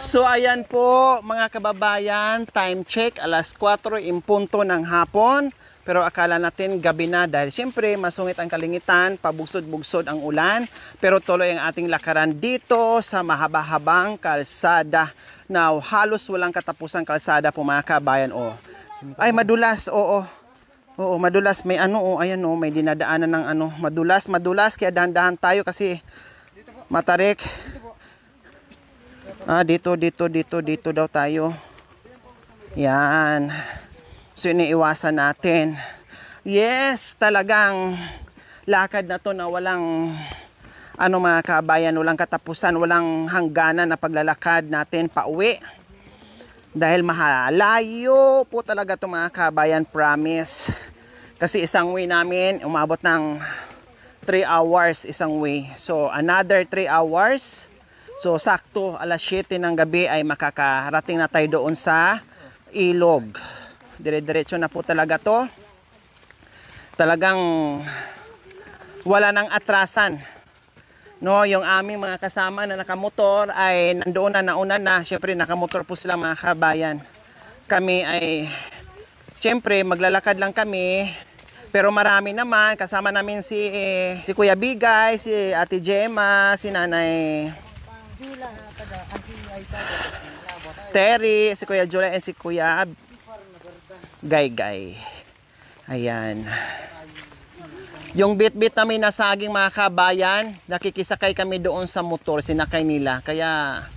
So ayan po mga kababayan, time check, alas 4 in punto ng hapon. Pero akala natin gabi na dahil siyempre masungit ang kalingitan, pabugsod-bugsod ang ulan. Pero tuloy ang ating lakaran dito sa mahaba-habang kalsada na halos walang katapusang kalsada po mga kabayan. Oh. Ay madulas, oo. Oo, madulas. May ano, oh, ayan oh, may dinadaanan ng ano, madulas. Kaya dahan-dahan tayo kasi matarik. Ah, dito daw tayo. Yan. So, iniiwasan natin. Yes, talagang lakad na to na walang ano mga kabayan, walang katapusan, walang hangganan na paglalakad natin pauwi. Dahil mahalayo po talaga to mga kabayan, promise. Kasi isang way namin, umabot ng 3 hours isang way. So, another 3 hours. So, sakto, alas 7 ng gabi ay makakarating na tayo doon sa ilog. Dire-diretso na po talaga to. Talagang wala nang atrasan. No, yung aming mga kasama na nakamotor ay nandoon na, nauna na. Siyempre, nakamotor po sila mga kabayan. Kami ay, siyempre, maglalakad lang kami. Pero marami naman. Kasama namin si Kuya Bigay, si Ate Gemma, si Nanay Terry, si Kuya Julia, and si Kuya Gay. Ayan. Yung bit-bit namin na saging mga kabayan, nakikisakay kami doon sa motor, sinakay nila. Kaya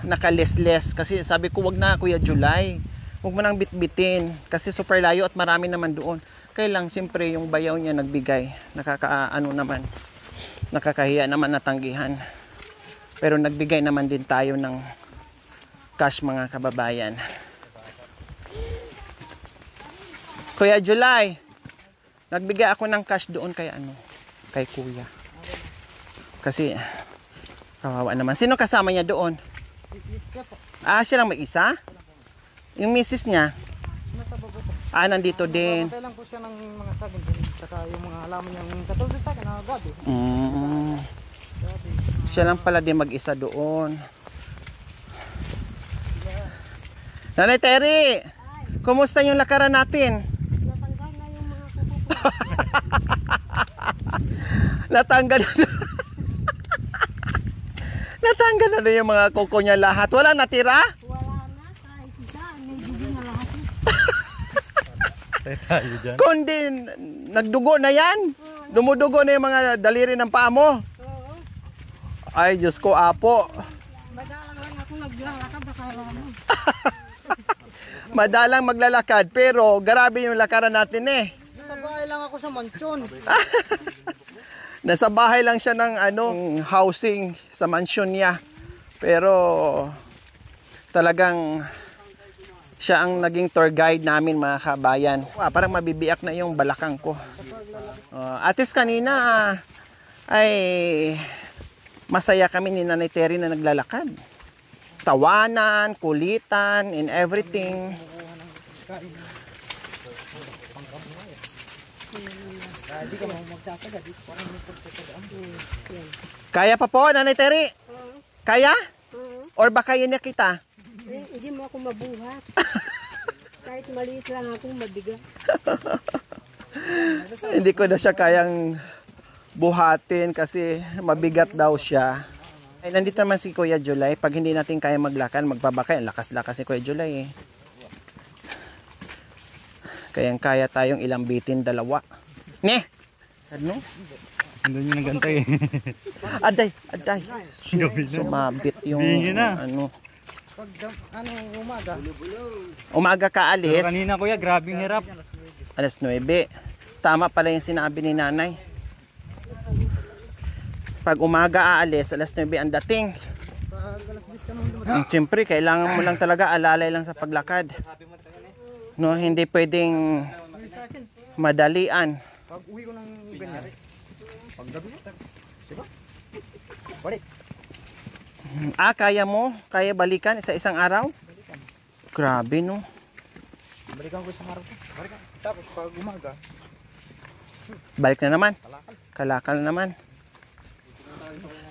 nakalisles. Kasi sabi ko, wag na Kuya July. Huwag mo nang bit-bitin. Kasi super layo at marami naman doon. Kaya lang, siyempre, yung bayaw niya nagbigay. Nakakahiya naman natanggihan. Pero nagbigay naman din tayo ng cash mga kababayan. Kuya July, nagbigay ako ng cash doon kay kay Kuya. Kasi kawawa naman. Sino kasama niya doon? Ah, siya lang mag-isa? Yung misis niya? Ah, nandito din. Matay lang po siya ng mga saging din. Saka yung mga halaman niyang katulad sa akin na gabi. Siya lang pala din mag-isa doon. Nanay Terry, kumusta yung lakaran natin? Natanggal na yung mga kuko. Natanggal na. Natanggal na yung mga kuko niya lahat. Wala natira? Wala na, kahit isa, may dugo na lahat. Tayo dyan. Kundi nagdugo na yan. Dumudugo na yung mga daliri ng paa mo. Oo. Ay, Diyos ko, apo. Madalang lang ako naglalakad, nakala mo. Madalang maglalakad, pero grabe yung lakaran natin eh. Sa bahay lang ako sa mansyon. Nasa bahay lang siya ng housing sa mansion niya. Pero talagang siya ang naging tour guide namin mga kabayan. Parang mabibiyak na yung balakang ko. Atis kanina ay masaya kami ni Nanay Terry na naglalakad. Tawanan, kulitan, and everything. Kaya pa po, Nanay Terry? Kaya? Or baka yun niya kita? Hindi mo ako mabuhat. Kahit maliit lang ako, mabigat. Hindi ko na siya kayang buhatin kasi mabigat daw siya. Ay, nandito naman si Kuya July. Pag hindi natin kaya maglakad, magbabakay. Lakas-lakas si Kuya July eh. Kayang-kaya tayong ilang bitin, dalawa. Ne? Ano? Doon yung nagantay eh. Aday. Sumabit yung Pag umaga. Umaga ka alis. Pero kanina kuya, grabing hirap. Alas 9. Tama pala yung sinabi ni Nanay. Pag umaga aalis, alas 9 ang dating. Siyempre, kailangan mo lang talaga alalay lang sa paglakad. No, hindi pwedeng madalian. Pag uwi ko ng ganyan, pag gabi mo, diba? Balik. Kaya mo? Kaya balikan sa isang araw? Grabe no. Balikan ko isang araw. Balikan. Tapos pag umaga, balik na naman. Kalakal na naman.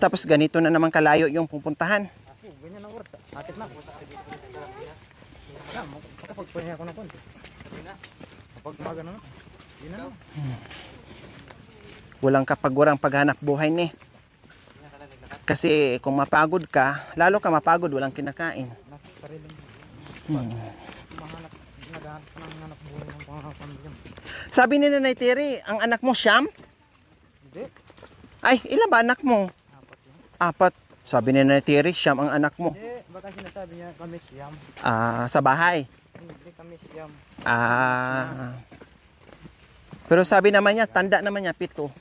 Tapos ganito na naman kalayo yung pupuntahan. Atit na. Yan, makapagpahinga ko na konti. Kapag umaga na. Yun na. Walang kapagurang paghanap buhay ni. Kasi kung mapagod ka, lalo ka mapagod, walang kinakain. Nasa sarili mo. Mahanap, naghahanap ka ng hanap buhay ng pamilya. Sabi ni Nanay Terry, ang anak mo siyam? Hindi. Ay, ilan ba anak mo? Apat yan. Apat. Sabi ni Nanay Terry, siyam ang anak mo. Hindi, baka sinasabi niya kami siyam. Sa bahay. Hindi kami siyam. Pero sabi naman niya, tanda naman niya, 7.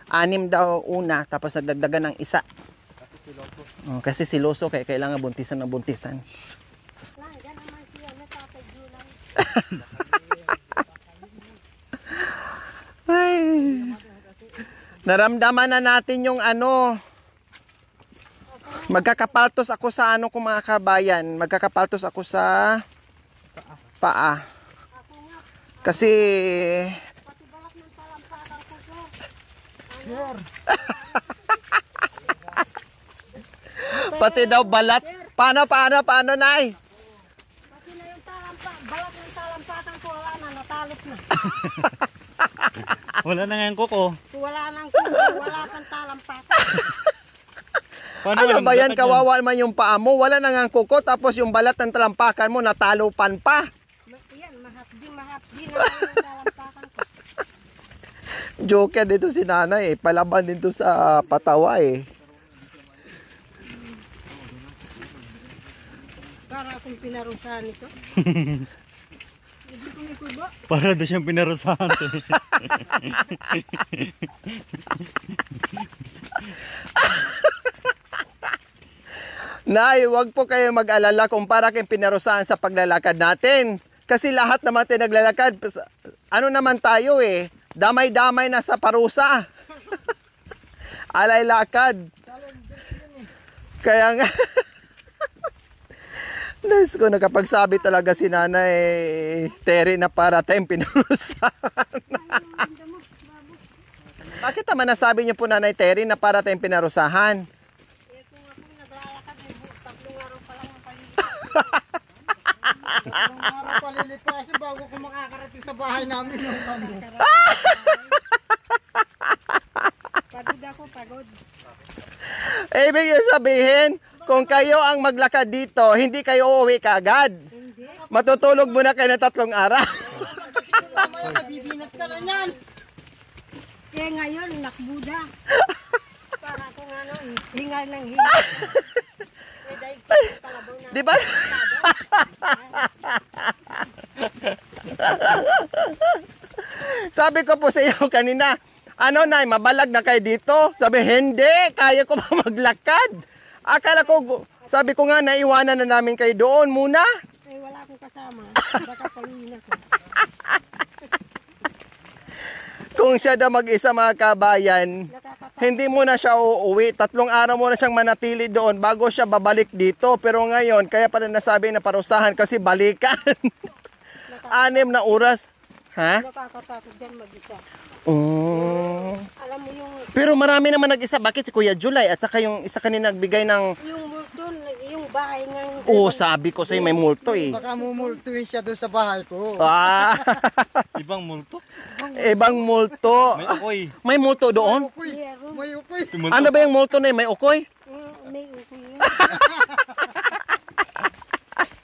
6 daw una, tapos nagdagdagan ng 1. Kasi siloso. Kasi siloso, kaya kailangan buntisan ng buntisan. Nandiyan naman siya, natapagdulan. Ay, naramdaman na natin yung ano, magkakapaltos ako sa ano kung mga kabayan, magkakapaltos ako sa paa. Kasi Pati balak ng talampakan ko to. Sure. pati daw balat. Paano, Nay? Pati na yung balak ng talampakan ko, wala na, natalip na. Wala na nga yung kuko. Wala nang kuko, wala pang talampakan. Paano Ano walang ba yan? lakad Kawawa naman yung paa mo. Wala na nga ang kuko, tapos yung balat ng talampakan mo, natalupan pa. Yan, mahapdi na yung talampakan ko. Joker dito si Nanay eh. Palaban dito sa patawa eh. Para akong pinarusahan ito. Hindi ko ikubo. Para doon siyang pinarusahan. Nay, wag po kayo mag-alala kung para kayong pinarusahan sa paglalakad natin. Kasi lahat naman tayo naglalakad. Ano naman tayo eh. Damay-damay na sa parusa. Alay lakad. Kaya nga. Diyos ko, nakapagsabi talaga si Nanay Terry na para tayong pinarusahan. Bakit naman nasabi niyo po, Nanay Terry, na para tayong pinarusahan? Eh kung ako naglalakad, eh, 3 araw pa lang ang palilipas. Ang araw palilipasin bago ko makakarating sa bahay namin ng kamo. Pagod ako, pagod. Ibig yung sabihin, kung kayo ang maglakad dito, hindi kayo uuwi kaagad. Hindi. Matutulog muna kayo ng 3 araw. Mamaya nabibinat ka na yan. Eh ngayon, nakbuda. Para akong ano, hingal ng hingal. Eh dahil kalabaw na. Di ba? Sabi ko po sa iyo kanina, ano Nay, mabalag na kayo dito? Sabi, hindi, kaya ko pa maglakad. Akala ko, sabi ko nga, naiwanan na namin kayo doon muna. Eh wala akong kasama. Baka paluin ako. Kung siya daw mag-isa mga kabayan, hindi mo na siya uuwi. 3 araw mo na siyang manatili doon bago siya babalik dito. Pero ngayon, kaya pala nasabi na parusahan kasi balikan. 6 na oras. Ha? Nakakatakot dyan mag-isa. Oh. Alam mo Pero marami naman nag-isa. Bakit si Kuya July at saka yung isa kanina nagbigay ng... yung doon, yung bahay ng... Oo, sabi ko sa'yo may multo eh. Baka mumultuin siya doon sa bahay ko. Ah, Ibang multo. ibang multo. May akoy. May multo doon? Ukoy. Meron. May ukoy. May multo. Ano ba yung multo na yun? May ukoy? May uko yun.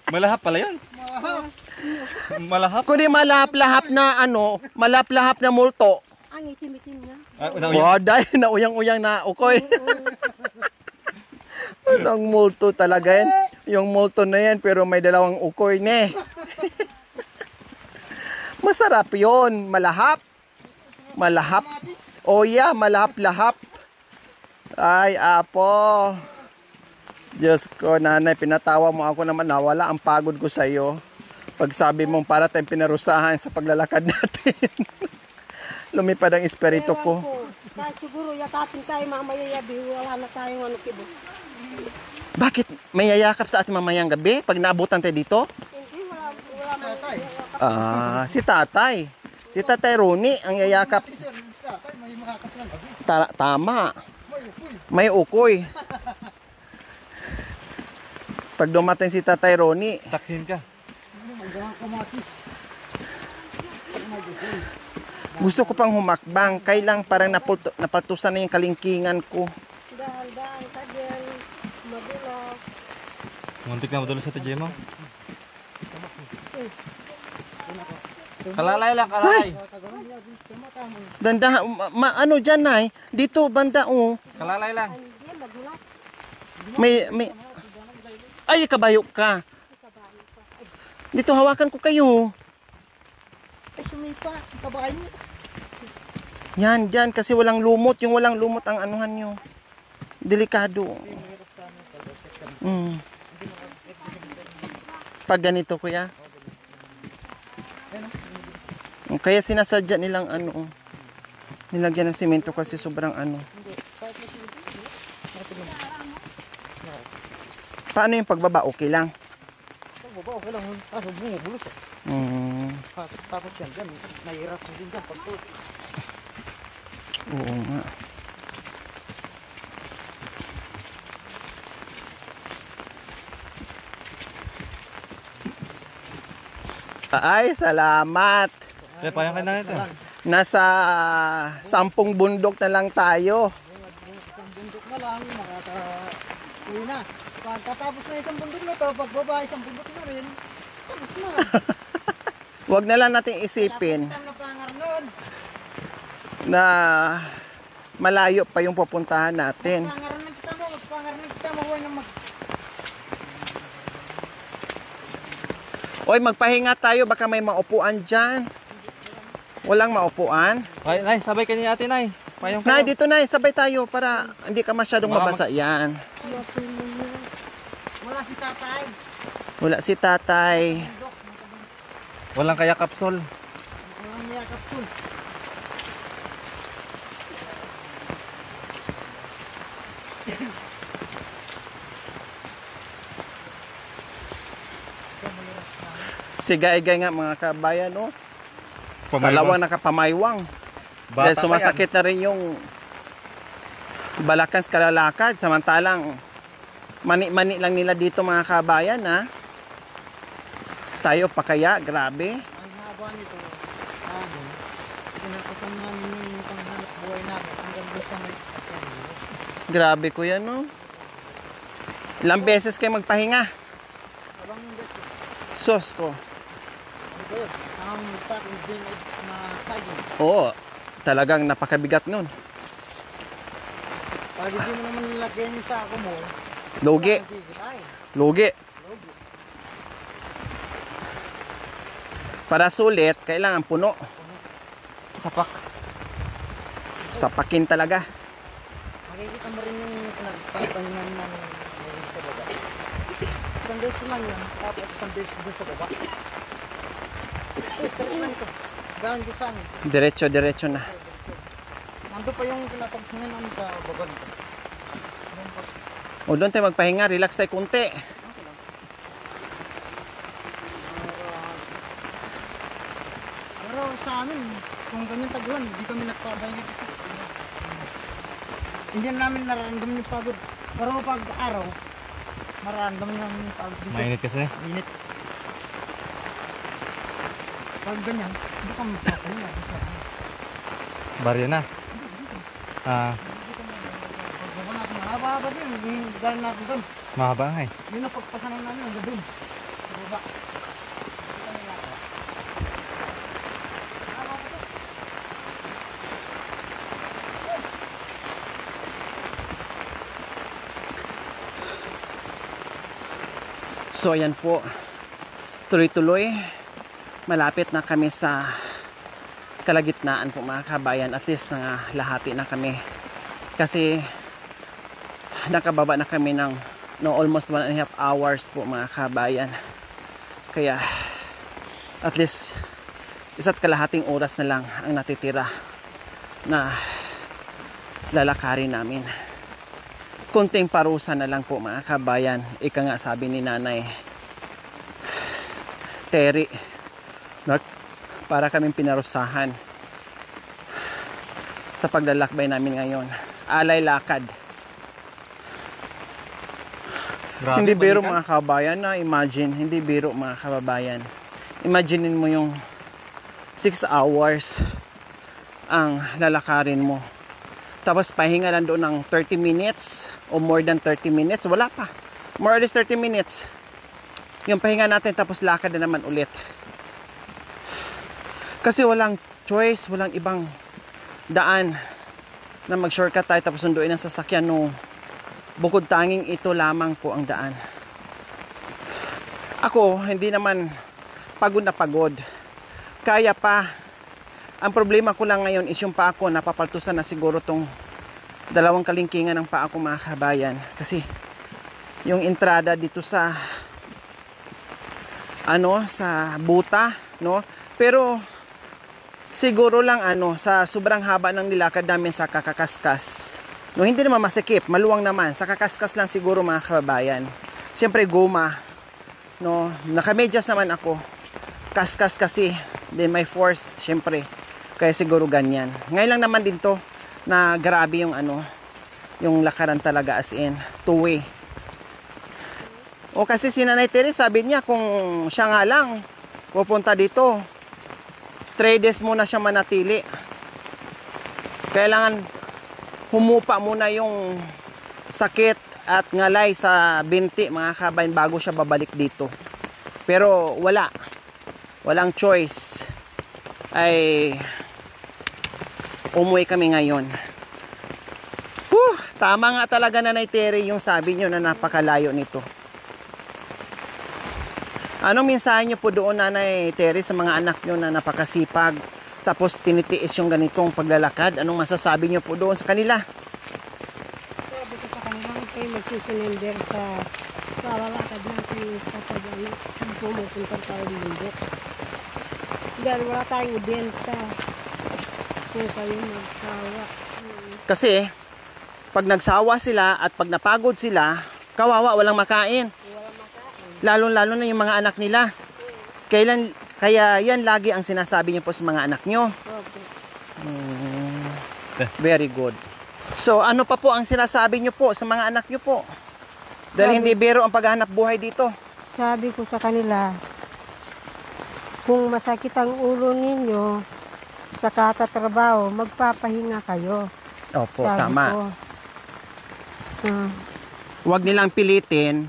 Malahap pala yan. Malahap. Kundi malap-lahap na ano, malap-lahap na multo. Ang itim-itim na. Oh, dahil nauyang-uyang na ukoy. Anong multo talaga yan? Yung multo na yan pero may 2 ukoy ne. Masarap yon, malahap. Malahap. Oh yeah, malahap-lahap. Ay, apo. Diyos ko, Nanay, pinatawa mo ako naman, nawala ang pagod ko sa iyo. Pag sabi mong para tayong pinarusahan sa paglalakad natin. Lumipad ang espiritu Ewan ko. Kahit siguro yakapin tayo mamaya yabi, wala na tayong ano kibo. Bakit may yayakap sa ating mamayang gabi pag naabutan tayo dito? Hindi, wala man. Si tatay. Si tatay Ronnie ang yayakap. May makakas lang. Tama. May ukoy. Pag dumating si Tatay Ronnie, Takhin ka. Hanggang kamatis. gusto ko pang humakbang. Kailang parang napatusan na yung kalingkingan ko. Dahan-dahan ka din. Magulo. Muntik na madulo sa TJ mo. Kalalay lang, kalalay. Danda, ano dyan, Nay? Dito, banda, oh. Kalalay lang. Hindi, magulo. May... Ay, kabayo ka. Dito, hawakan ko kayo. Ay, sumipa. Kabahay mo. Yan, dyan, kasi walang lumot. Yung walang lumot ang anuhan nyo. Delikado. Mm. Pag ganito, kuya. Kaya sinasadya nilang ano, nilagyan ng simento kasi sobrang ano. Paano yung pagbaba? Okay lang. Pagbaba, okay lang. Kaso bumubulot. Tapos yan, dyan. Nahihirap din dyan. Pagpulot. Oo nga. Ay, salamat. Eh, payang ka na ito. Nasa 10 bundok na lang tayo. Isang bundok na lang, makaka-uwi na. Pagkatapos na isang bundok na to, pagbaba isang bundok na rin, tapos na. Huwag na lang nating isipin Ang napangar nun. na malayo pa yung pupuntahan natin. Pangar na kita mo, pangar na kita mo, huwag na Oy, magpahinga tayo, baka may maupuan dyan. Walang maupuan. Ay, Nay, sabay ka ni ate, Nay. Payong Nay, kayo. dito na, sabay tayo para hindi ka masyadong Baka mabasa. Yan. Wala si tatay. Wala si tatay. Bundok. Walang kaya kapsol. Walang niya kapsul. Si Gaygay nga mga kabayan, oh. Pamaywang. Dalawang nakapamaywang. Dahil Bata pa sumasakit na rin yung balakang sa kalalakad. Samantalang mani-mani lang nila dito mga kabayan, ha. Tayo pa kaya, grabe. Ang haba nito, pinakasan namin yung panghanap buhay namin hanggang doon sa may sakyan. Grabe ko yan, no. Ilang beses kayo magpahinga. Abang beses. Sos ko. Ano ba yun? Ang starting damage na saging. Oo, talagang napakabigat nun. Pag hindi mo naman nilagyan yung sako mo, Lugi, ay, lugi. logi. Para sulit, kailangan puno. Sapak. Sapakin talaga. Makikita mo rin yung pinagpapahingan ng sa baba. Isang beses lang yan, tapos isang beses doon sa baba. Start lang ito. Galing ko sa amin. Diretso na. Nandun pa yung pinapaghingan namin sa baba nito. O doon tayo magpahinga, relax tayo kunti. Pero sa amin, kung ganyan tagulan, hindi kami nagpapahinga dito. Hindi na namin nararamdaman yung pagod. Pero pag araw, mararamdaman namin yung pagod dito. Mainit kasi. Init. Pag ganyan, hindi kami magpapahinga. Barya na. Ah, Pagbaba natin, mahaba-haba din. Yung galing natin doon. mahaba nga eh. Yun ang pagpasanan namin hanggang doon. Sa baba. So ayan po, tuloy-tuloy, malapit na kami sa kalagitnaan po mga kabayan. At least na lahati na kami. Kasi nakababa na kami ng almost 1.5 hours po mga kabayan. Kaya at least isa't kalahating oras na lang ang natitira na lalakarin namin. Kunting parusa na lang po mga kabayan. Ika nga sabi ni Nanay Terry, para kaming pinarusahan sa paglalakbay namin ngayon. Alay lakad. Grabe, Hindi biro balikan. mga kababayan na imagine, hindi biro mga kababayan. Imaginein mo yung 6 hours ang lalakarin mo. Tapos pahinga lang doon ng 30 minutes o more than 30 minutes. Wala pa. More or less 30 minutes. Yung pahinga natin tapos lakad na naman ulit. Kasi walang choice, walang ibang daan na mag-shortcut tayo tapos sunduin ang sasakyan no. Bukod tanging ito lamang po ang daan. Ako, hindi naman pagod na pagod. Kaya pa. Ang problema ko lang ngayon is yung paa ko, napapaltusan na siguro tong 2 kalingkingan ng paa ko mga kabayan. Kasi yung entrada dito sa sa buta, no? Pero siguro lang sa sobrang haba ng nilakad namin sa kakakaskas. No, hindi naman masikip, maluwang naman. Sa kakaskas lang siguro mga kababayan. Siyempre goma. No, nakamedyas naman ako. Kaskas kasi. Then may force, siyempre. Kaya siguro ganyan. Ngayon lang naman din to na grabe yung yung lakaran talaga as in two-way. O kasi si Nanay Tere sabi niya kung siya nga lang pupunta dito 3 days muna siya manatili. Kailangan humupa muna yung sakit at ngalay sa binti mga kabayan bago siya babalik dito. Pero walang choice ay umuwi kami ngayon. Tama nga talaga Nanay Tere yung sabi nyo na napakalayo nito. Anong mensahe nyo po doon Nanay Tere sa mga anak nyo na napakasipag tapos tinitiis yung ganitong paglalakad? Anong masasabi nyo po doon sa kanila? Sabi ko sa kanila, kayo magsisinender sa lalakad natin kapag pumupunta tayo ng bundok. Dahil wala tayong ibenta kung kayo magsawa. Kasi pag nagsawa sila at pag napagod sila, kawawa, walang makain. Lalo-lalo na yung mga anak nila. Kaya yan lagi ang sinasabi niyo po sa mga anak nyo. Very good. So ano pa po ang sinasabi niyo po sa mga anak nyo po? Dahil hindi biro ang paghahanap buhay dito. Sabi ko sa kanila, kung masakit ang ulo ninyo sa katatrabaho, magpapahinga kayo. Opo, Sabi tama. ko. Huwag nilang pilitin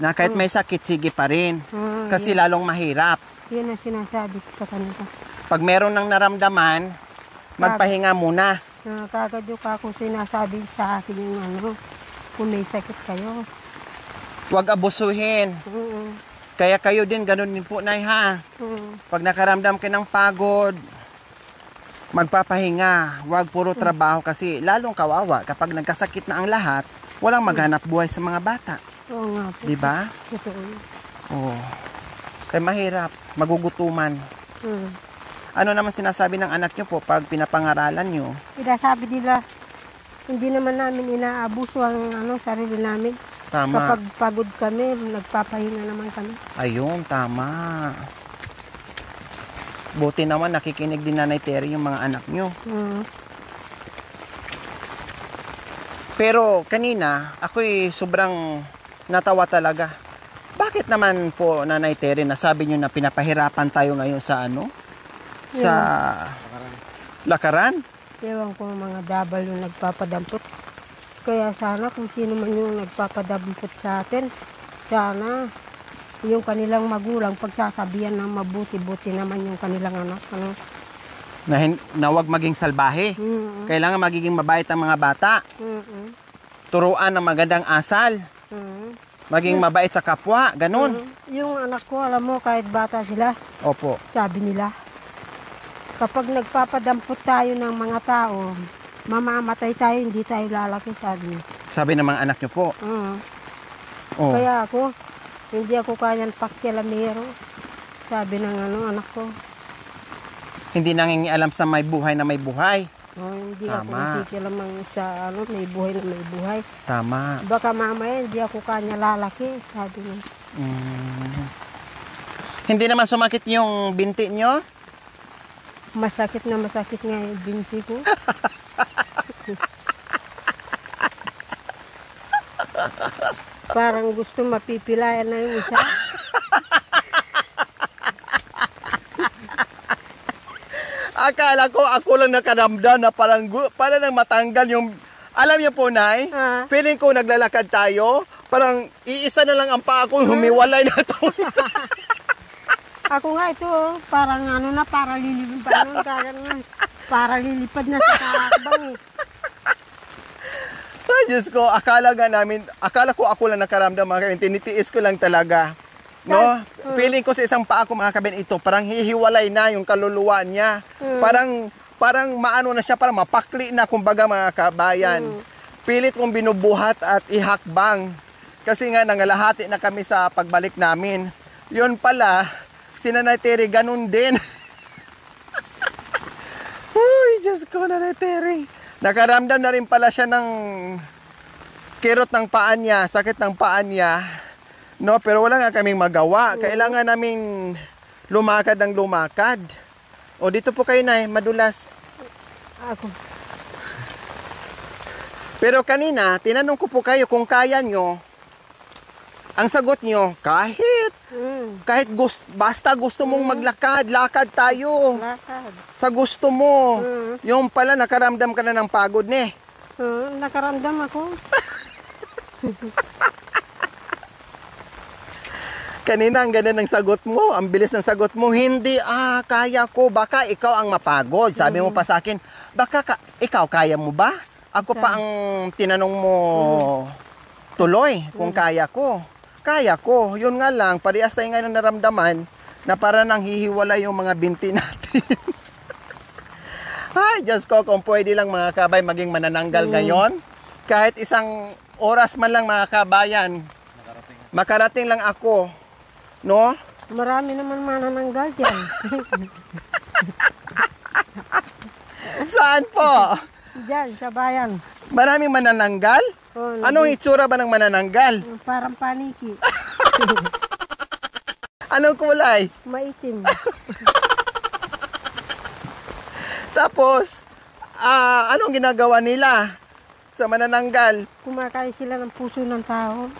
na kahit may sakit, sige pa rin. Kasi lalong mahirap. Yan ang sinasabi ko sa kanila. Pag meron ng naramdaman, magpahinga muna. Kagad ako sinasabi sa akin yung kung may sakit kayo. Huwag abusuhin. Kaya kayo din, ganun din po, Nay, ha? Pag nakaramdam kayo ng pagod, magpapahinga. Huwag puro trabaho kasi lalong kawawa. Kapag nagkasakit na ang lahat, walang maghanap buhay sa mga bata. Oo nga po. Diba? Totoo. Oo. Kaya mahirap, magugutuman. Ano naman sinasabi ng anak nyo po pag pinapangaralan nyo? Sabi nila, hindi naman namin inaabuso ang sarili namin. Tama. Kapag pagod kami, nagpapahinga naman kami. Ayun, tama. Buti naman nakikinig din Nanay Tere yung mga anak nyo. Pero kanina, ako'y sobrang natawa talaga. Bakit naman po Nanay Tere nasabi nyo na pinapahirapan tayo ngayon sa sa lakaran? Ewan ko mga dabal yung nagpapadampot. Kaya sana kung sino man yung nagpapadampot sa atin, sana yung kanilang magulang pagsasabihan ng mabuti-buti naman yung kanilang anak. Na huwag maging salbahe. Kailangan magiging mabait ang mga bata. Turuan ng magandang asal. Maging mabait sa kapwa, ganun. Yung anak ko, alam mo, kahit bata sila, Opo. sabi nila, kapag nagpapadampot tayo ng mga tao, mamamatay tayo, hindi tayo lalaki, sabi. Sabi ng mga anak nyo po. Oh. Kaya ako, hindi ako kanyang pakialamero, sabi ng anak ko. Hindi nangingialam sa may buhay na may buhay. Hindi ako Tama. nakikilamang sa may buhay na may buhay. Tama. Baka mamaya hindi ako kanya lalaki, sabi niya. Hindi naman sumakit yung binti nyo? Masakit na masakit nga yung binti ko. Parang gusto mapipilayan na yung isa. Akala ko ako lang nakaramdam na parang para nang matanggal yung... Alam niyo po, Nay, Ah. feeling ko naglalakad tayo, parang iisa na lang ang paa ko, humiwalay na to. Ako nga ito, oh, parang ano na, para lilipad nun, para lilipad na sa kakbang eh. Ay, Diyos ko, akala ko ako lang nakaramdam, mga kabin, tinitiis ko lang talaga. No? Feeling ko sa isang paa ko, mga kabin, ito, parang hihiwalay na yung kaluluwa niya. Parang maano na siya, parang mapakli na, kumbaga, mga kabayan. Pilit kong binubuhat at ihakbang. Kasi nga, nangalahati na kami sa pagbalik namin. Yun pala, si Nanay Terry, ganun din. Uy, Diyos ko, Nanay Terry. Nakaramdam na rin pala siya ng kirot ng paa niya, sakit ng paa niya. No, pero wala nga kaming magawa. Kailangan namin lumakad ng lumakad. O, dito po kayo, Nay, madulas. Ako, Pero kanina, tinanong ko po kayo kung kaya nyo. Ang sagot nyo, kahit basta gusto mong maglakad, lakad tayo. lakad. Sa gusto mo. Yung pala, nakaramdam ka na ng pagod, ne. Nakaramdam ako. Kanina, ang ganda ng sagot mo. Ang bilis ng sagot mo. Hindi, kaya ko. Baka ikaw ang mapagod. Sabi mo pa sa akin, baka ikaw kaya mo ba? Ako pa ang tinanong mo tuloy kung kaya ko. Kaya ko. Yun nga lang, parehas tayo ngayon naramdaman na para nang hihiwala yung mga binti natin. Ay, Diyos ko, kung pwede lang mga kabay maging manananggal ngayon. Kahit isang oras man lang mga kabayan, makarating lang ako. No? Marami naman manananggal dyan. Saan po? Dyan, sa bayan. Maraming manananggal? Oh, Anong itsura ba ng manananggal? parang paniki. Anong kulay? Maitim. Tapos, anong ginagawa nila sa manananggal? Kumakain sila ng puso ng tao.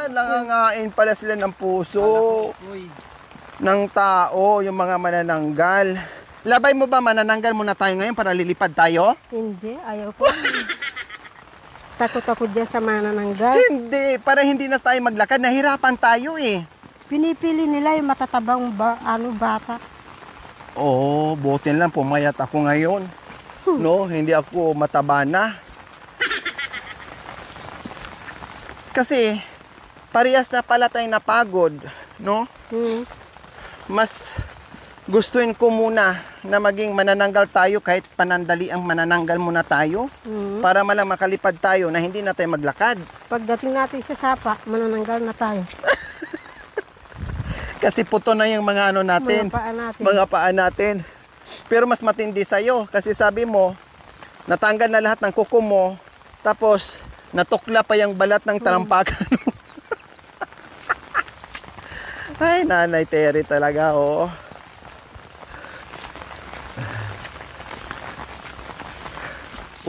Nangangain pala sila ng puso ng tao, yung mga manananggal. Labay mo ba, manananggal muna tayo ngayon para lilipad tayo? Hindi, ayaw ko. Takot ako dyan sa manananggal. Hindi, para hindi na tayo maglakad, nahirapan tayo eh. Pinipili nila yung matatabang bata. Oo, buti lang pumayat ako ngayon. No, hindi ako mataba na. Kasi parehas na pala tayong napagod, no? Mas gustuin ko muna na maging manananggal tayo kahit panandali ang manananggal muna tayo para malang makalipad tayo na hindi na tayo maglakad. Pagdating natin sa sapa, manananggal na tayo. Kasi puto na yung mga ano natin, Mga paa natin. mga paa natin. Pero mas matindi sa'yo kasi sabi mo, natanggal na lahat ng kuko mo, tapos natukla pa yung balat ng talampakan mo. Ay, Nanay Terry talaga, oo.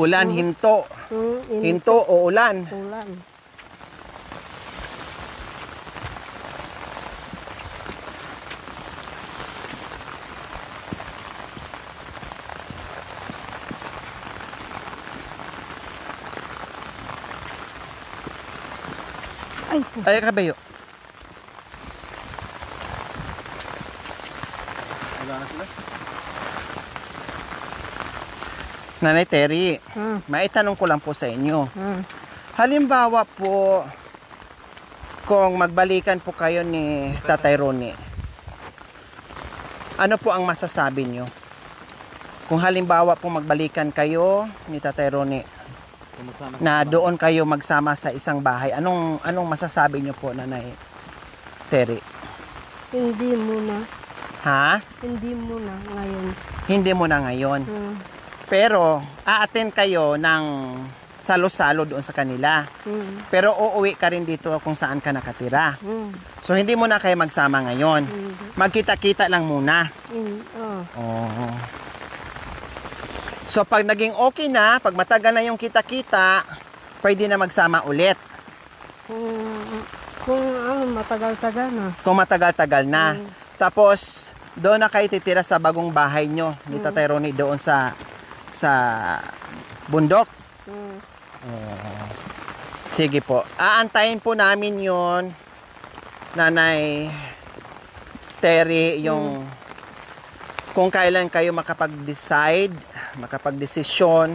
Ulan, hinto. Hinto o ulan. Ulan. Ay, kabayo. Nanay Terry, maitanong ko lang po sa inyo. Halimbawa po, kung magbalikan po kayo ni Tatay Ronnie, ano po ang masasabi nyo? Kung halimbawa po magbalikan kayo ni Tatay Ronnie, na doon kayo magsama sa isang bahay, anong masasabi nyo po, Nanay Terry? Hindi muna. Ha? Hindi muna ngayon. Hindi mo na ngayon. Pero, a-attend kayo ng salo-salo doon sa kanila. Pero uuwi ka rin dito kung saan ka nakatira. So, hindi mo na kayo magsama ngayon. Magkita-kita lang muna. Oo. So, pag naging okay na, pag matagal na yung kita-kita, pwede na magsama ulit. Kung ano, matagal-tagal na. Kung matagal-tagal na. Tapos, doon na kayo titira sa bagong bahay nyo ni Tatay Ronnie doon sa bundok. Mm. Sige po. Aantayin po namin yon Nanay Terry, yung kung kailan kayo makapag-desisyon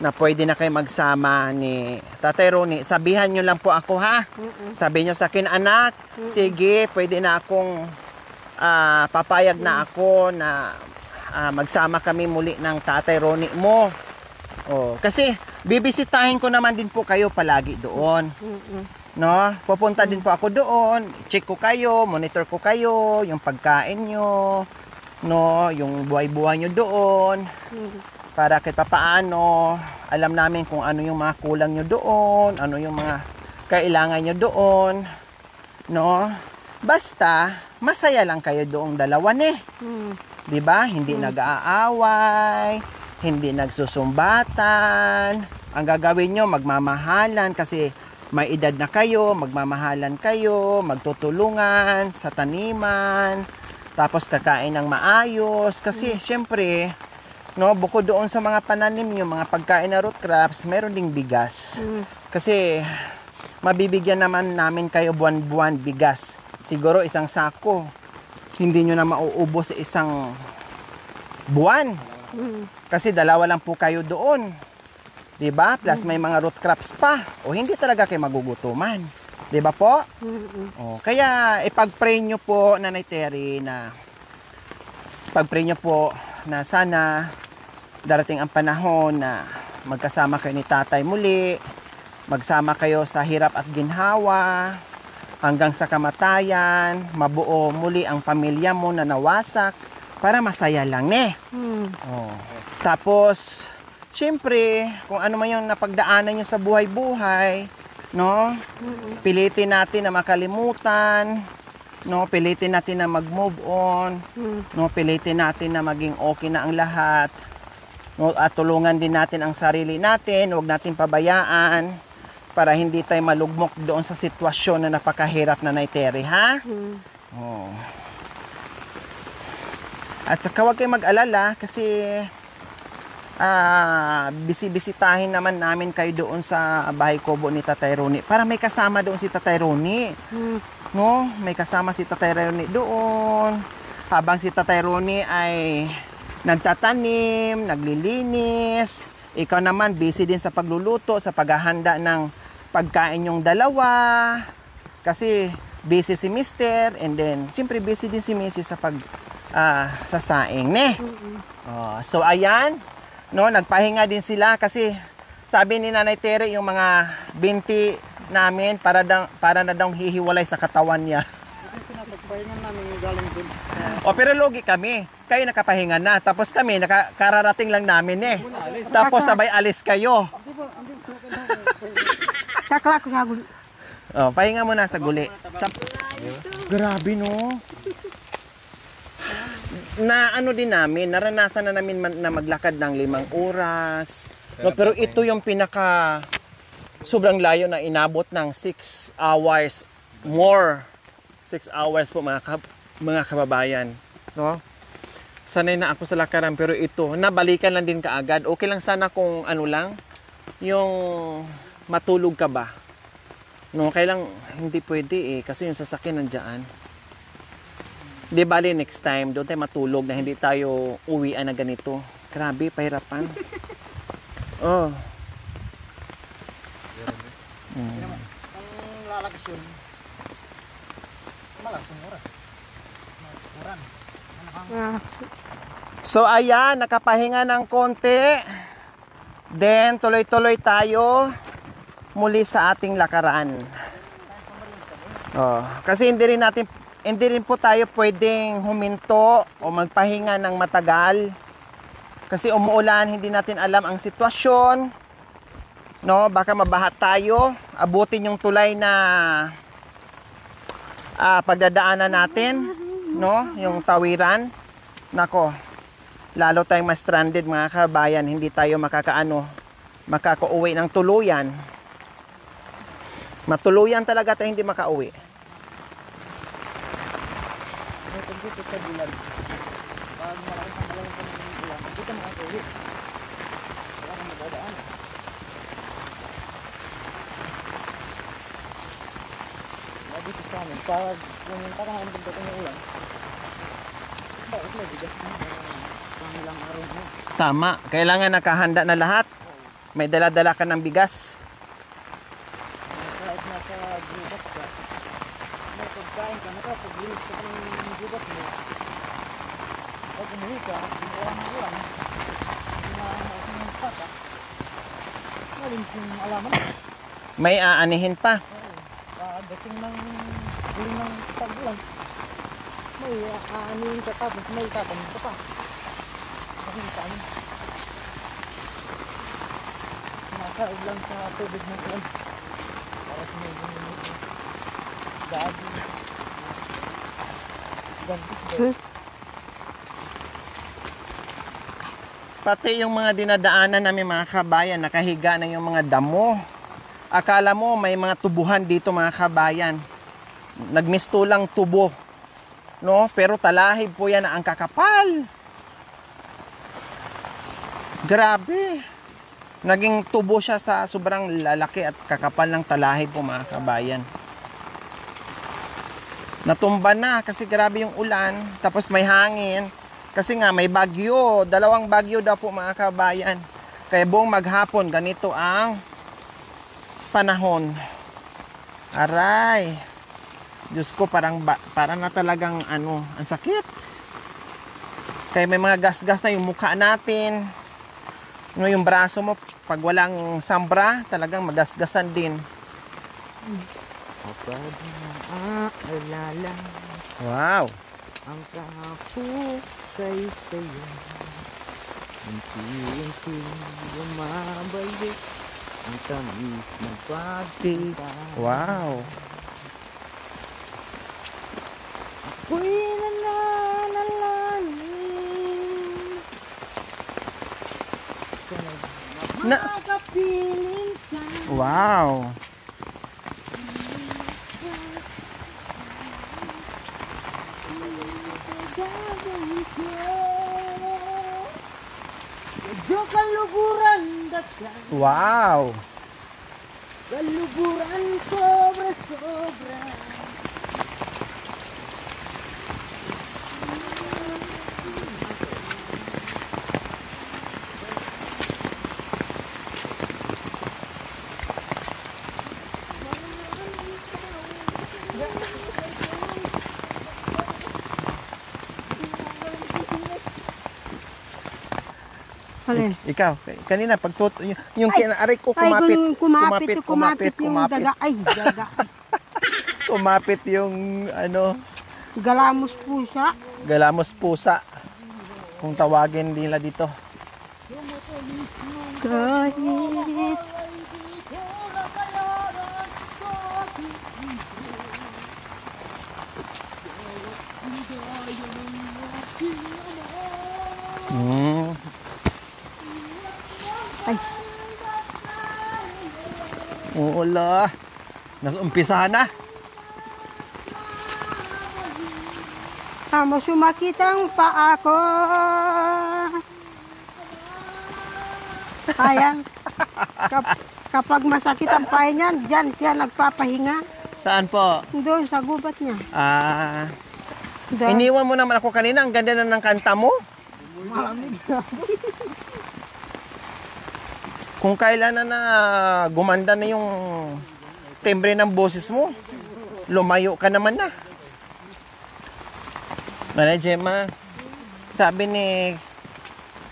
na pwede na kayo magsama ni Tatay Ronnie. Sabihan nyo lang po ako, ha? Sabi nyo sa akin, anak, sige, pwede na akong papayag na ako na magsama kami muli ng Tatay Ronnie mo. Kasi bibisitahin ko naman din po kayo palagi doon. No? Pupunta din po ako doon, check ko kayo, monitor ko kayo, yung pagkain nyo, no, yung buhay-buhay nyo doon. Para kahit papaano, alam namin kung ano yung mga kulang nyo doon, ano yung mga kailangan nyo doon, no? Basta, masaya lang kayo doong dalawa eh. Diba? Hindi nag-aaway, hindi nagsusumbatan. Ang gagawin nyo, magmamahalan kasi may edad na kayo, magmamahalan kayo, magtutulungan sa taniman, tapos kakain ng maayos. Kasi, syempre, no, bukod doon sa mga pananim nyo, mga pagkain na root crops, meron ding bigas. Kasi, mabibigyan naman namin kayo buwan-buwan bigas. Siguro isang sako. Hindi nyo na mauubos sa isang buwan. Kasi dalawa lang po kayo doon. Diba? Plus may mga root crops pa. O hindi talaga kayo magugutuman. Diba po? Kaya ipag-pray nyo po, Nanay Terry, na pag-pray nyo po na sana darating ang panahon na magkasama kayo ni Tatay muli, magsama kayo sa hirap at ginhawa, hanggang sa kamatayan, mabuo muli ang pamilya mo na nawasak, para masaya lang Tapos, syempre, kung ano man yung napagdaanan nyo sa buhay-buhay, no? Pilitin natin na makalimutan, no? Pilitin natin na mag-move on, no? Pilitin natin na maging okay na ang lahat, no? At tulungan din natin ang sarili natin, huwag natin pabayaan para hindi tayo malugmok doon sa sitwasyon na napakahirap na Nanay Terry, ha? At saka huwag kayo mag-alala kasi bisitahin naman namin kayo doon sa bahay kubo ni Tatay Ronnie para may kasama doon si Tatay Ronnie. No? May kasama si Tatay Ronnie doon habang si Tatay Ronnie ay nagtatanim, naglilinis. Ikaw naman busy din sa pagluluto, sa paghahanda ng pagkain yung dalawa. Kasi busy si Mister and then siyempre busy din si Mrs. sa sasaing, so ayan, no, nagpahinga din sila kasi sabi ni Nanay Terry yung mga binti namin para na daw hihiwalay sa katawan niya. Pinapagpahingan namin yung galing dun. Pero logi kami, kayo nakapahinga na, tapos kami kararating lang namin tapos sabay alis kayo. Taklak sa guli. Pahinga muna sa guli. Grabe, no? Na ano din namin, naranasan na namin na maglakad ng 5 oras. No, pero ito yung pinaka sobrang layo na inabot ng 6 hours more. 6 hours po mga kababayan, no? Sanay na ako sa lakaran pero ito, nabalikan lang din kaagad. Okay lang sana kung ano lang, yung matulog ka ba. No, kailang hindi pwede kasi yung sasakyan nandiyan. Di bali next time, doon tayo matulog na hindi tayo uwian na ganito. Grabe, pahirapan. Ang lalagis yun, malakas yung oras. So ayan, nakapahinga ng konti. Then tuloy-tuloy tayo muli sa ating lakaran. Kasi hindi rin po tayo pwedeng huminto o magpahinga ng matagal. Kasi umuulan, hindi natin alam ang sitwasyon. No, baka mabaha tayo, abutin yung tulay na pagdadaanan natin, no, yung tawiran. Nako, lalo tayong ma-stranded mga kabayan, hindi tayo makakauwi ng tuluyan. Matuluyan talaga tayo hindi makauwi. May pagdito sa bulan. Pag malaking pa ng ulan, hindi ka makatuwi. Wala kang madadaan. Lagi sa amin, pag pumunta ka ng pagdating ng ulan, bakit na bigas mo? Pangilang araw mo. Tama, kailangan nakahanda na lahat. May dala-dala ka ng bigas. Kahit nasa gubat ka, may pagkain ka, nakapaglinis ka ng gubat mo. Pag umuwi ka, wala ng ulan, hindi na pata. Malinis yung alaman. May aanihin pa. Pagdating ng huli ng tag-ulan, may aanihin ka tapos may tatanim ka pa. Kasi sa amin, nakasaog lang sa tubig ng ulan. Para sa may dagi. Gantik. Pati yung mga dinadaanan namin mga kabayan, nakahiga na yung mga damo. Akala mo may mga tubuhan dito mga kabayan. Nagmistulang tubo. No? Pero talahib po yan na ang kakapal. Grabe. Naging tubo siya sa sobrang lalaki at kakapal ng talahib po mga kabayan. Natumba na kasi grabe yung ulan. Tapos may hangin. Kasi nga may bagyo. 2 bagyo daw po mga kabayan. Kaya buong maghapon ganito ang panahon. Aray. Diyos ko, parang na talagang ang sakit. Kaya may mga gas-gas na yung mukha natin. No, yung braso mo, pag walang sambra, talagang magasgasan din. Kapag naalala Wow. ang kahapukay sa'yo, unti-unti bumabalik ang tamis ng pagkita. Wow. Ako'y nananalangin Na makapiling ka. wow. Medyo kaluguran daka, Wow. kaluguran sobra-sobra. Alin? Ikaw, kanina pagtuto yung kinaaray ko kumapit, kumapit yung daga. Ay, daga. Kumapit yung Galamos po siya. galamos pusa. Kung tawagin nila dito. Kahit Ay. Wala. Nasa-umpisahan na. Tama sumakit ang paa ko. Ayan. Kapag masakit ang paa niyan, dyan siya nagpapahinga. Saan po? Doon sa gubat niya. Doon. Iniwan mo naman ako kanina. Ang ganda na ng kanta mo. Malamig na. Kung kailan na gumanda na yung timbre ng boses mo, lumayo ka naman na. Nanay Gemma, sabi ni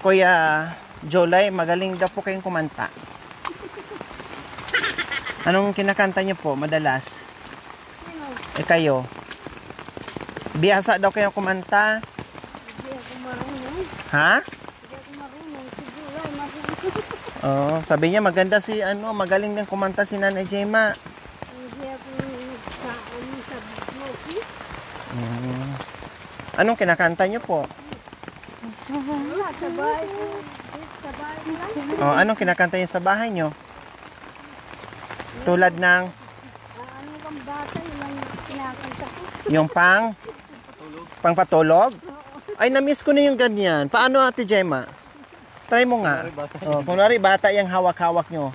Kuya Jolay, magaling daw po kayong kumanta. Anong kinakanta niyo po madalas? Kayo? Biyasa daw kayong kumanta? Hindi ako marunong. Ha? Hindi ako marunong. Siguro ay marunong. Oh, sabi niya maganda magaling din kumanta si Nanay Gemma. Hindi ako sa buki. Anong kinakanta niyo po? Wala, sa bahay ko. Sa bahay lang. Oh, anong kinakanta niyo sa bahay niyo? Tulad ng bata, yun lang kinakanta ko. Yung pangpatulog? Ay, na-miss ko na yung ganyan. Paano, Ate Gemma? Try mo nga. Kunwari bata yung hawak-hawak nyo.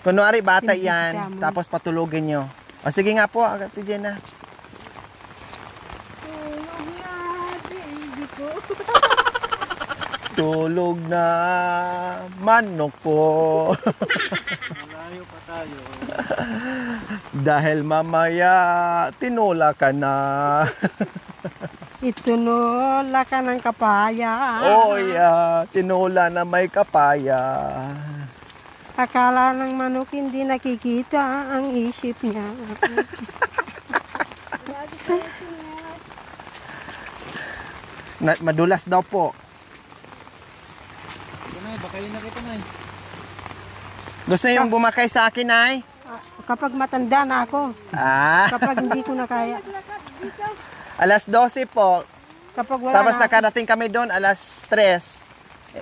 Kunwari bata yan, tapos patulugin nyo. O sige nga po, Ate Jenna. Tulog na, baby ko. Tulog na, manok ko. Malayo pa tayo. Dahil mamaya, tinula ka na. Itunula ka ng kapaya. Oh yeah, tinula na may kapaya. Akala ng manok hindi nakikita ang isip niya. Madulas daw po. Ito na, bakayin na kita na. Gusto yung bumakay sa akin, ay? Kapag matanda na ako, Ah, kapag hindi ko na kaya, alas 12 po. kapag wala Tapos na ako, nakarating kami doon, alas 3.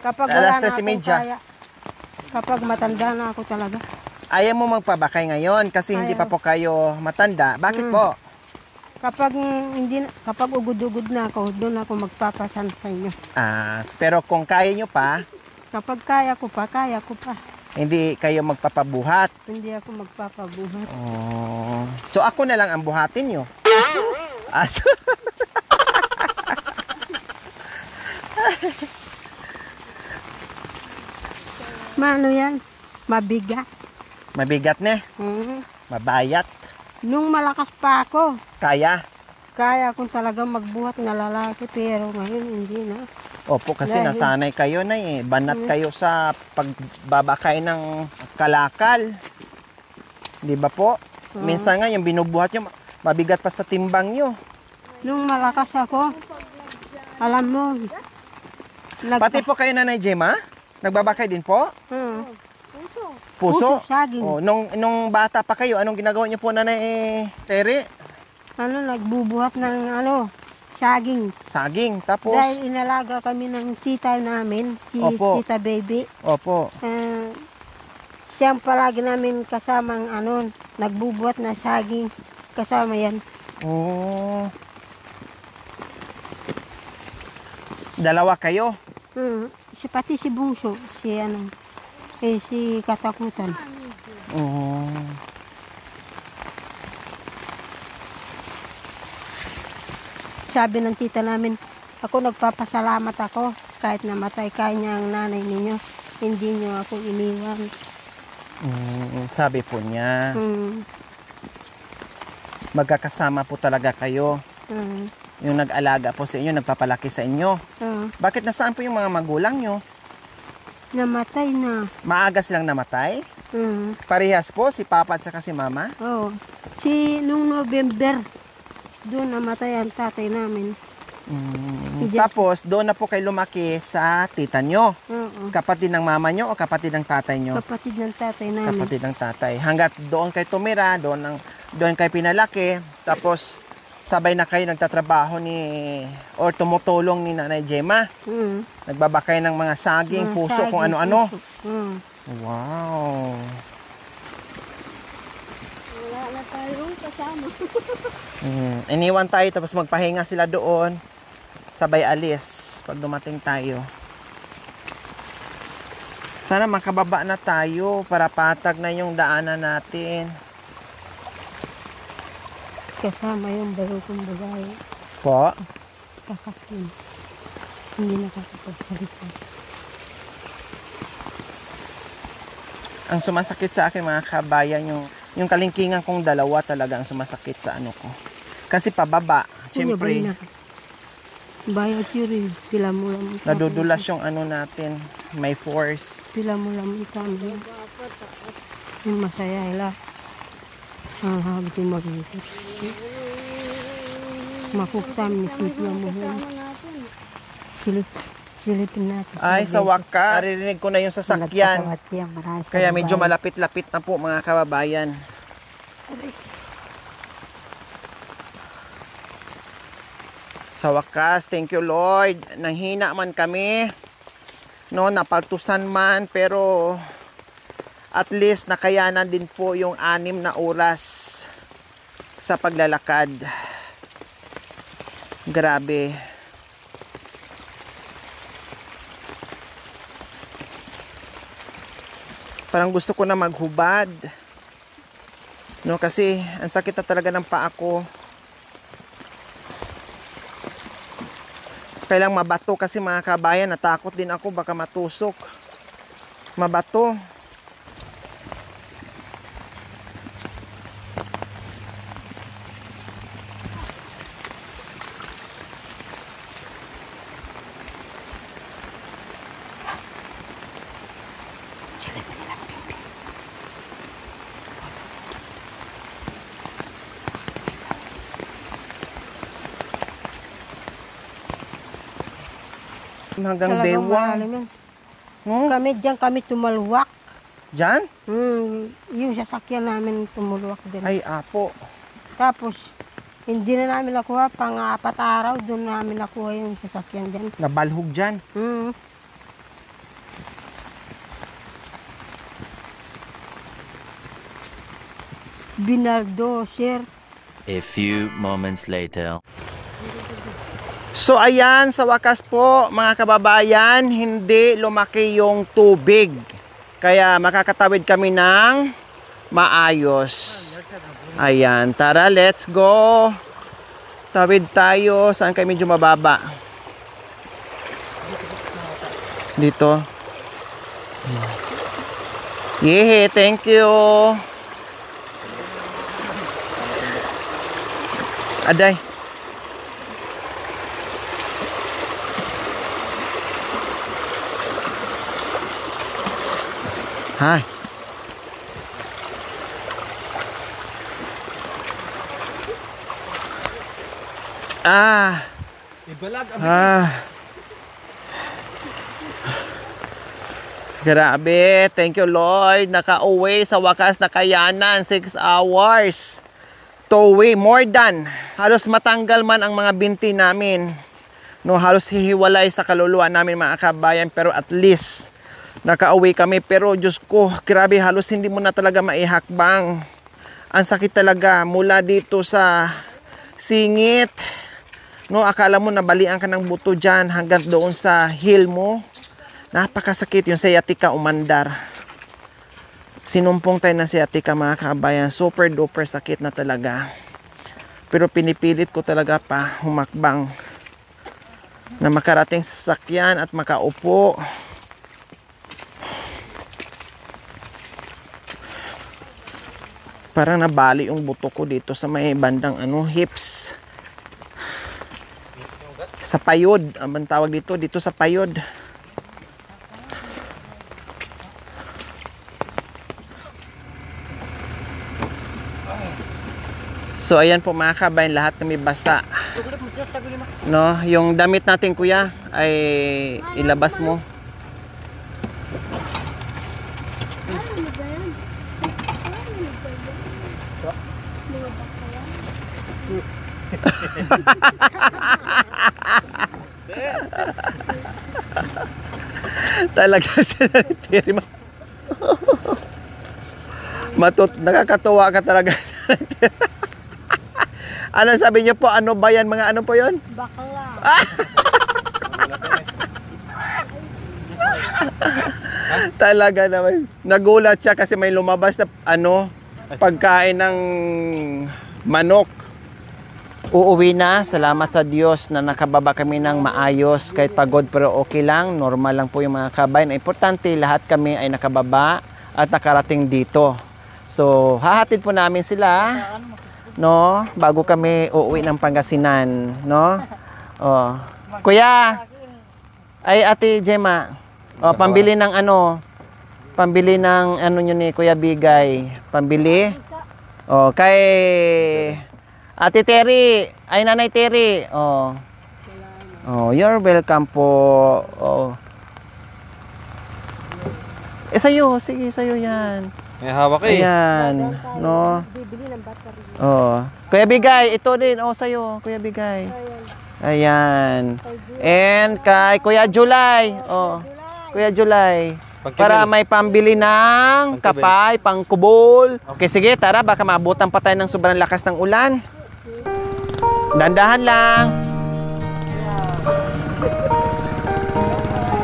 kapag alas wala na 3:30. akong kaya, kapag matanda na ako talaga. Ayaw mo magpabakay ngayon kasi hindi pa Ayaw. po kayo matanda. Bakit po? Kapag kapag ugod-ugod na ako, doon ako magpapasan sa inyo. Ah, pero kung kaya nyo pa, Kapag kaya ko pa. hindi kayo magpapabuhat. Hindi ako magpapabuhat. Oh. So ako na lang ang buhatin nyo. Ah, so- Maano yan? Mabigat. Mabigat na, mabayat. Nung malakas pa ako, Kaya? kaya kong talagang magbuhat na lalaki, pero ngayon hindi na. Opo, kasi Dahil- nasanay kayo na eh. Banat kayo sa pagbabakay ng kalakal. Di ba po? Minsan nga yung binubuhat nyo, mabigat pa sa timbang nyo. Nung malakas ako, alam mo, Pati po kayo, Nanay Gemma? Nagbabakay din po? Puso? saging. Oh, nung bata pa kayo, anong ginagawa niyo po, Nanay Tere? Nagbubuhat ng saging. Saging. Tapos? Dahil inalaga kami ng tita namin, si Opo. Tita Baby. Opo. Siyang palagi namin kasamang nagbubuhat na saging. Kasama yan. Oh. Dalawa kayo? Pati si Bungso, si Katakutan. Oh. Sabi ng tita namin, ako nagpapasalamat ako kahit namatay kanya ang nanay ninyo. Hindi niyo ako iniwan. Sabi po niya, Mm, magkakasama po talaga kayo. Yung nag-alaga po sa inyo, nagpapalaki sa inyo. Bakit nasaan po yung mga magulang nyo? Namatay na. Maaga silang namatay? Parehas po, si Papa at saka si Mama? Oo. Nung November, doon namatay ang tatay namin. Yes. Tapos, doon na po kayo lumaki sa tita nyo. Oo. Kapatid ng mama nyo o kapatid ng tatay nyo? Kapatid ng tatay namin. Kapatid ng tatay. Hanggat doon kayo tumira, doon kayo pinalaki. Tapos, sabay na kayo nagtatrabaho or tumutulong ni Nanay Gemma. Nagbabakay ng mga saging, Mga puso, saging, kung ano-ano. puso. Wow. Wala na tayong kasama. Iniwan tayo tapos magpahinga sila doon. Sabay alis pag dumating tayo. Sana makababa na tayo para patag na yung daanan natin. Kasama yung bayo kong babae. Po? Kakakin. Hindi nakakapagsalita. Ang sumasakit sa akin mga kabayan, yung kalingkingan kong dalawa talaga ang sumasakit sa ano ko. Kasi pababa, syempre, Bayad yun rin. Pila mo lang. nadudulas yung ano natin, may force. Pila mo lang sa amin. Yung masaya ila. Ang habit yung magigit. Makuktam ni sipla mo yun. Silipin natin. Ay, sa wakas, naririnig ko na yung sasakyan. Kaya medyo malapit-lapit na po mga kababayan. Sa wakas, thank you Lord. Nanghina man kami. No, napaltusan man, pero at least nakayanan din po yung 6 na oras sa paglalakad. Grabe. Parang gusto ko na maghubad. No, kasi ang sakit na talaga ng paa ko. Kailang mabato kasi mga kabayan, natakot din ako baka matusok. Mabato. Hanggang Talagang Bewa. malalim yan. Oh, Kami tumalwak. dyan? Yung sasakyan namin tumulwak din. Ay, apo. Tapos, hindi na namin nakuha. Pang-4 araw, doon namin nakuha yung sasakyan dyan. Nabalhog dyan. Binaldo, sir. A few moments later. So ayan, sa wakas po mga kababayan, hindi lumaki yung tubig. Kaya makakatawid kami ng maayos. Ayan, tara, let's go. Tawid tayo. Saan kayo medyo mababa? Dito. Yehe, thank you. Aday. Hi. Grabe, thank you Lord. Nakauwi sa wakas na kayanan, 6 hours. Towi, more than. Halos matanggal man ang mga binti namin. No, halos hihiwalay sa kaluluwa namin mga kabayan, pero at least nakauwi kami. Pero Diyos ko, grabe, halos hindi mo na talaga maihakbang. Ang sakit talaga mula dito sa singit. No, akala mo nabalian ka ng buto dyan hanggang doon sa heel mo. Napakasakit yung sciatica umandar. Sinumpong tayo ng sciatica mga kabayan. Super duper sakit na talaga. Pero pinipilit ko talaga pa humakbang na makarating sa sasakyan at makaupo. Parang nabali yung buto ko dito sa may bandang hips. Sa payod, ang tawag dito sa payod. So ayan po mga kabayan, lahat kami basa. No, yung damit natin kuya ay ilabas mo. Talaga sanitary nakakatuwa ka talaga. Ano sabi niyo po? Ano ba yan? Mga ano po yun? Bakla. Talaga naman. Nagulat siya kasi may lumabas na pagkain ng manok. Uuwi na. Salamat sa Diyos na nakababa kami ng maayos. Kahit pagod pero okay lang. Normal lang po yung mga kabayan. Importante lahat kami ay nakababa at nakarating dito. So, hahatid po namin sila. No, bago kami uuwi ng Pangasinan, no? Oh. Kuya, ay Ate Gemma. Oh, pambili ng pambili ng nyo ni Kuya Bigay. Pambili. Oh, kay Ate Terry, ay Nanay Terry. Oh. Oh, you're welcome po. Oh. Sa'yo, sige, sa'yo yan. May hawak eh. Ayan, no? Bibili ng battery. Oh. Kuya Bigay, ito din. Oh, sa'yo, Kuya Bigay. Ayan. And kay Kuya July. Oh. Kuya July. Para may pambili ng kapay, pangkubol. Okay, sige, tara, baka maabutan pa tayo ng sobrang lakas ng ulan. Dandahan lang.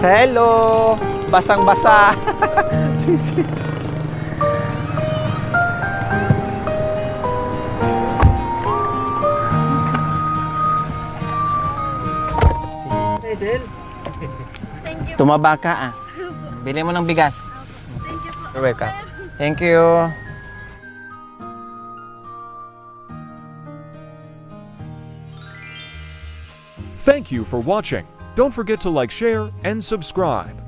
Hello! Basang-basa. Tumaba ka ah. Bili mo ng bigas. You're welcome. Thank you. Thank you for watching. Don't forget to like, share, and subscribe.